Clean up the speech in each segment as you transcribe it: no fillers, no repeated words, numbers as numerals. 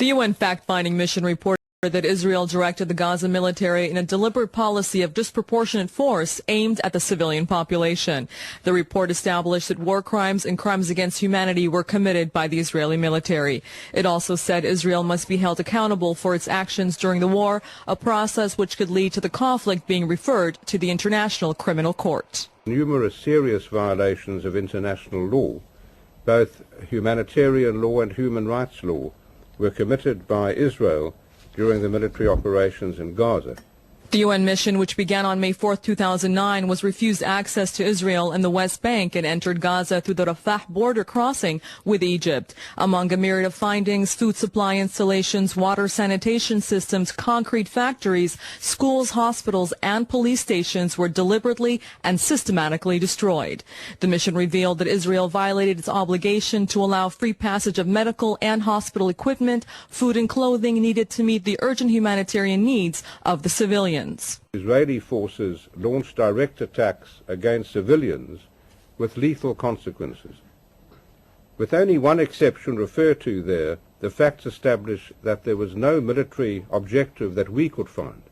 The UN fact-finding mission reported that Israel directed the Gaza military in a deliberate policy of disproportionate force aimed at the civilian population. The report established that war crimes and crimes against humanity were committed by the Israeli military. It also said Israel must be held accountable for its actions during the war, a process which could lead to the conflict being referred to the International Criminal Court. Numerous serious violations of international law, both humanitarian law and human rights law, were committed by Israel during the military operations in Gaza. The UN mission, which began on May 4, 2009, was refused access to Israel and the West Bank and entered Gaza through the Rafah border crossing with Egypt. Among a myriad of findings, food supply installations, water sanitation systems, concrete factories, schools, hospitals, and police stations were deliberately and systematically destroyed. The mission revealed that Israel violated its obligation to allow free passage of medical and hospital equipment, food and clothing needed to meet the urgent humanitarian needs of the civilians. Israeli forces launched direct attacks against civilians with lethal consequences. With only one exception referred to there, the facts establish that there was no military objective that we could find,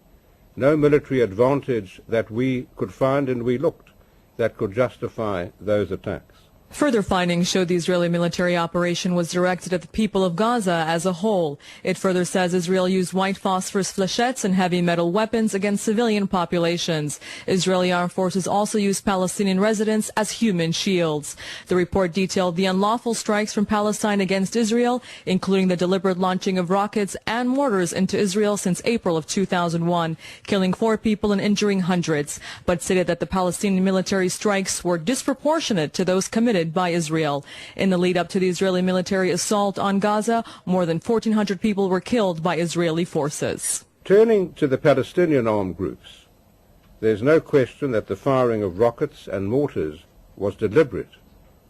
no military advantage that we could find, and we looked, that could justify those attacks. Further findings showed the Israeli military operation was directed at the people of Gaza as a whole. It further says Israel used white phosphorus flechettes and heavy metal weapons against civilian populations. Israeli armed forces also used Palestinian residents as human shields. The report detailed the unlawful strikes from Palestine against Israel, including the deliberate launching of rockets and mortars into Israel since April of 2001, killing 4 people and injuring hundreds, but stated that the Palestinian military strikes were disproportionate to those committed by Israel. In the lead up to the Israeli military assault on Gaza, more than 1,400 people were killed by Israeli forces. Turning to the Palestinian armed groups, there's no question that the firing of rockets and mortars was deliberate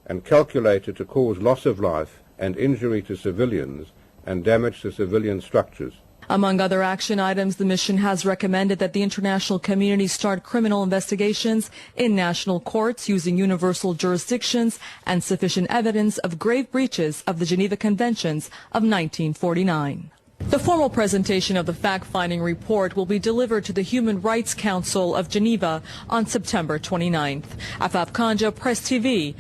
and calculated to cause loss of life and injury to civilians and damage to civilian structures. Among other action items, the mission has recommended that the international community start criminal investigations in national courts using universal jurisdictions and sufficient evidence of grave breaches of the Geneva Conventions of 1949. The formal presentation of the fact-finding report will be delivered to the Human Rights Council of Geneva on September 29th. Afaf Kanja, Press TV,